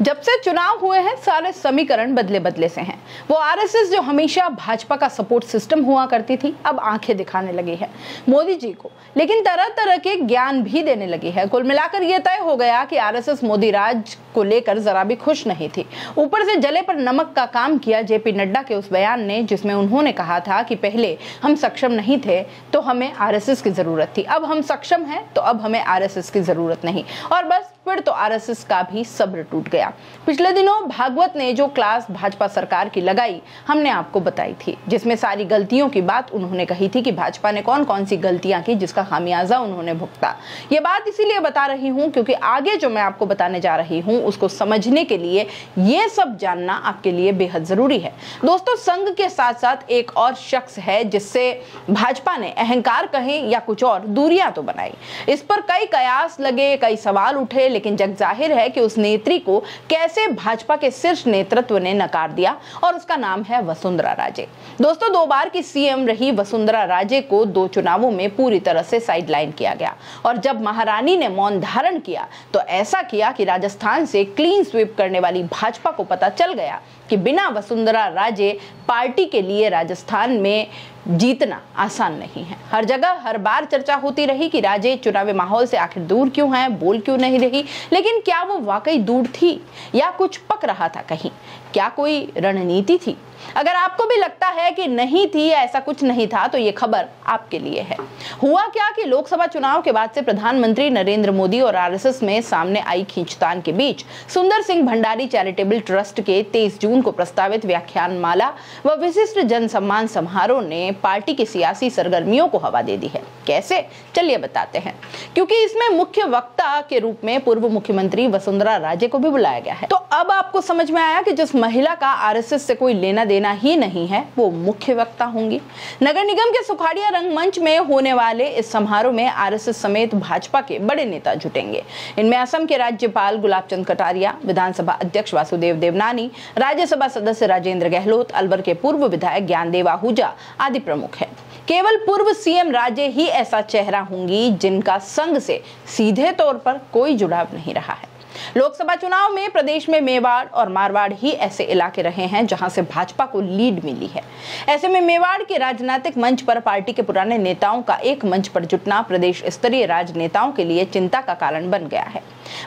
जब से चुनाव हुए हैं सारे समीकरण बदले बदले से हैं। वो आरएसएस जो हमेशा भाजपा का सपोर्ट सिस्टम हुआ करती थी अब आंखें दिखाने लगी है मोदी जी को, लेकिन तरह तरह के ज्ञान भी देने लगी है। कुल मिलाकर ये तय हो गया कि आरएसएस मोदी राज को लेकर जरा भी खुश नहीं थी। ऊपर से जले पर नमक का काम किया जेपी नड्डा के उस बयान ने, जिसमें उन्होंने कहा था कि पहले हम सक्षम नहीं थे तो हमें आरएसएस की जरूरत थी, अब हम सक्षम हैं तो अब हमें आरएसएस की जरूरत नहीं। और बस फिर तो आरएसएस का भी सब्र टूट गया। पिछले दिनों भागवत ने जो क्लास भाजपा सरकार की लगाई हमने आपको बताई थी, जिसमें सारी गलतियों की बात उन्होंने कही थी कि भाजपा ने कौन कौन सी गलतियां की जिसका खामियाजा उन्होंने भुगता। ये बात इसीलिए बता रही हूं क्योंकि आगे जो मैं आपको बताने जा रही हूं उसको समझने के लिए ये सब जानना आपके लिए बेहद जरूरी है। दोस्तों, संघ के साथ साथ एक और शख्स है जिससे भाजपा ने अहंकार कहें या कुछ और दूरियां तो बनाई। इस पर कई कयास लगे, कई सवाल उठे, लेकिन जग जाहिर है कि उस नेत्री को कैसे भाजपा के शीर्ष नेतृत्व ने नकार दिया और उसका नाम है वसुंधरा राजे। दोस्तों, 2 बार की सीएम रही वसुंधरा राजे को 2 चुनावों में पूरी तरह से साइडलाइन किया गया और जब महारानी ने मौन धारण किया तो ऐसा किया कि राजस्थान से क्लीन स्वीप करने वाली भाजपा को पता चल गया कि बिना वसुंधरा राजे पार्टी के लिए राजस्थान में जीतना आसान नहीं है। हर जगह हर बार चर्चा होती रही कि राजे चुनावी माहौल से आखिर दूर क्यों हैं, बोल क्यों नहीं रही, लेकिन क्या वो वाकई दूर थी या कुछ पक रहा था कहीं? क्या कोई रणनीति थी? अगर आपको भी लगता है कि नहीं थी या ऐसा कुछ नहीं था तो ये खबर आपके लिए है। हुआ क्या कि लोकसभा चुनाव के बाद से प्रधानमंत्री नरेंद्र मोदी और आरएसएस में सामने आई खींचतान के बीच सुंदर सिंह भंडारी चैरिटेबल ट्रस्ट के 23 जून को प्रस्तावित व्याख्यान माला व विशिष्ट जन सम्मान समारोह ने पार्टी की सियासी सरगर्मियों को हवा दे दी है। कैसे? चलिए बताते हैं। क्योंकि इसमें मुख्य वक्ता के रूप में पूर्व मुख्यमंत्री वसुंधरा राजे को भी बुलाया गया है। तो अब आपको समझ में आया कि जिस महिला का आरएसएस से कोई लेना देना ही नहीं है वो मुख्य वक्ता होंगी। नगर निगम के सुखाड़िया रंगमंच में होने वाले इस समारोह में आरएसएस समेत भाजपा के बड़े नेता जुटेंगे। इनमें असम के राज्यपाल गुलाब चंद कटारिया, विधानसभा अध्यक्ष वासुदेव देवनानी, राज्यसभा सदस्य राजेंद्र गहलोत, अलवर के पूर्व विधायक ज्ञानदेव आहूजा आदि प्रमुख हैं। केवल पूर्व सीएम राजे ही ऐसा चेहरा होंगी जिनका संघ से सीधे तौर पर कोई जुड़ाव नहीं रहा है। लोकसभा चुनाव में प्रदेश में मेवाड़ और मारवाड़ ही ऐसे इलाके रहे हैं जहां से भाजपा को लीड मिली है। ऐसे में मेवाड़ के राजनीतिक मंच पर पार्टी के पुराने नेताओं का एक मंच पर जुटना प्रदेश स्तरीय राजनेताओं के लिए चिंता का कारण बन गया है।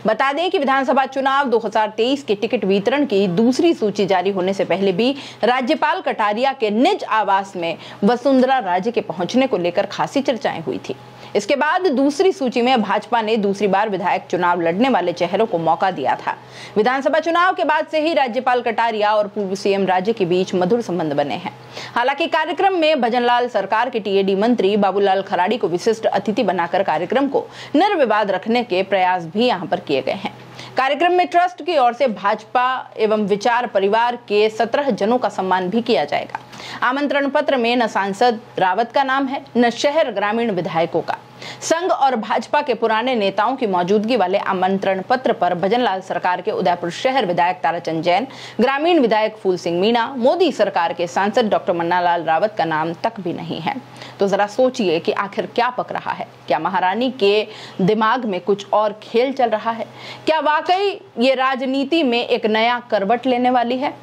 बता दें कि विधानसभा चुनाव 2023 के टिकट वितरण की दूसरी सूची जारी होने से पहले भी राज्यपाल कटारिया के निज आवास में वसुंधरा राजे के पहुंचने को लेकर खासी चर्चाएं हुई थी। इसके बाद दूसरी सूची में भाजपा ने दूसरी बार विधायक चुनाव लड़ने वाले चेहरों को मौका दिया था। विधानसभा चुनाव के बाद से ही राज्यपाल कटारिया और पूर्व सीएम राजे के बीच मधुर संबंध बने हैं। हालांकि कार्यक्रम में भजनलाल सरकार के टीएडी मंत्री बाबूलाल खराड़ी को विशिष्ट अतिथि बनाकर कार्यक्रम को निर्विवाद रखने के प्रयास भी यहां पर किए गए हैं। कार्यक्रम में ट्रस्ट की ओर से भाजपा एवं विचार परिवार के 17 जनों का सम्मान भी किया जाएगा। आमंत्रण पत्र में न सांसद रावत का नाम है न शहर ग्रामीण विधायकों का। संघ और भाजपा के पुराने नेताओं की मौजूदगी वाले आमंत्रण पत्र पर भजनलाल सरकार के उदयपुर शहर विधायक ताराचंद जैन, ग्रामीण विधायक फूल सिंह मीणा, मोदी सरकार के सांसद डॉक्टर मन्नालाल रावत का नाम तक भी नहीं है। तो जरा सोचिए कि आखिर क्या पक रहा है? क्या महारानी के दिमाग में कुछ और खेल चल रहा है? क्या वाकई ये राजनीति में एक नया करवट लेने वाली है?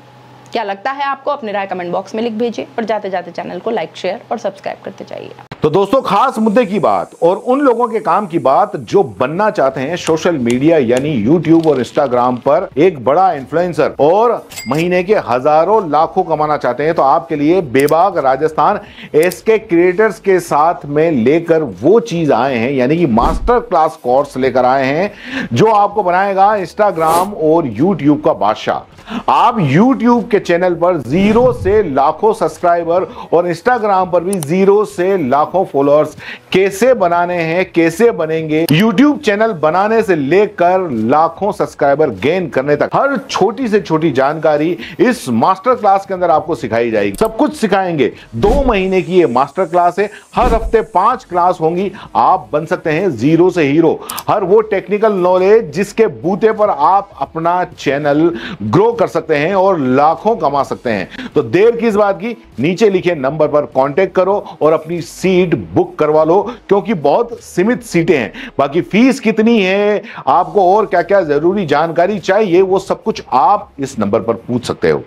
क्या लगता है आपको? अपनी राय कमेंट बॉक्स में लिख भेजिए और जाते जाते चैनल को लाइक, शेयर और सब्सक्राइब करते जाइए। तो दोस्तों, खास मुद्दे की बात और उन लोगों के काम की बात जो बनना चाहते हैं सोशल मीडिया यानी यूट्यूब और इंस्टाग्राम पर एक बड़ा इन्फ्लुएंसर और महीने के हजारों लाखों कमाना चाहते हैं, तो आपके लिए बेबाक राजस्थान एसके क्रिएटर्स के साथ में लेकर वो चीज आए हैं, यानी कि मास्टर क्लास कोर्स लेकर आए हैं जो आपको बनाएगा इंस्टाग्राम और यूट्यूब का बादशाह। आप YouTube के चैनल पर 0 से लाखों सब्सक्राइबर और इंस्टाग्राम पर भी 0 से लाखों फॉलोअर्स कैसे बनाने हैं, कैसे बनेंगे, YouTube चैनल बनाने से लेकर लाखों सब्सक्राइबर गेन करने तक हर छोटी से छोटी जानकारी इस मास्टर क्लास के अंदर आपको सिखाई जाएगी। सब कुछ सिखाएंगे। 2 महीने की ये मास्टर क्लास है। हर हफ्ते 5 क्लास होंगी। आप बन सकते हैं 0 से हीरो। हर वो टेक्निकल नॉलेज जिसके बूते पर आप अपना चैनल ग्रो कर सकते हैं और लाखों कमा सकते हैं। तो देर किस बात की? नीचे लिखे नंबर पर कांटेक्ट करो और अपनी सीट सीट बुक करवा लो, क्योंकि बहुत सीमित सीटें हैं। बाकी फीस कितनी है, आपको और क्या क्या जरूरी जानकारी चाहिए, वो सब कुछ आप इस नंबर पर पूछ सकते हो।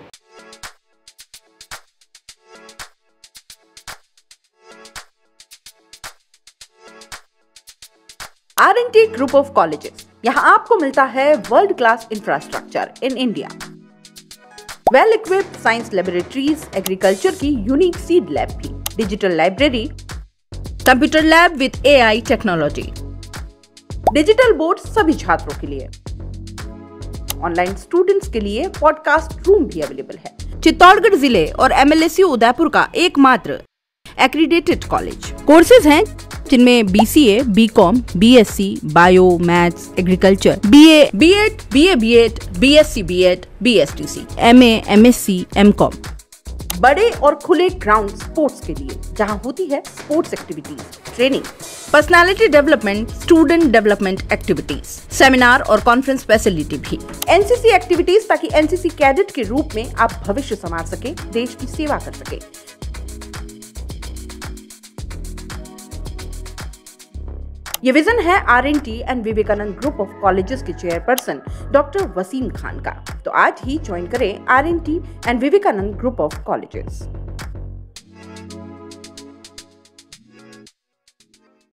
R&T ग्रुप ऑफ कॉलेजेस, यहां आपको मिलता है world class infrastructure in India, well equipped science laboratories, agriculture की यूनिक सीड लैब भी, digital library, computer lab with AI technology, digital board सभी छात्रों के लिए, ऑनलाइन स्टूडेंट्स के लिए पॉडकास्ट रूम भी अवेलेबल है। चित्तौड़गढ़ जिले और MLSU उदयपुर का एकमात्र एक्रीडेटेड कॉलेज। कोर्सेज हैं जिनमें BCA, BCom, BSc, bio, maths, agriculture, BA, B.Ed, BA, B.Ed, BSc, B.Ed, BSTC, MA, MSc, MCom। बड़े और खुले ग्राउंड स्पोर्ट्स के लिए, जहां होती है sports activities, training, personality development, student development activities, seminar और कॉन्फ्रेंस फैसिलिटी भी, NCC एक्टिविटीज, ताकि NCC कैडेट के रूप में आप भविष्य संवार सके, देश की सेवा कर सके। ये विजन है R&T and Vivekananda group of colleges के चेयरपर्सन डॉक्टर वसीम खान का। तो आज ही ज्वाइन करें R&T and Vivekananda group of colleges.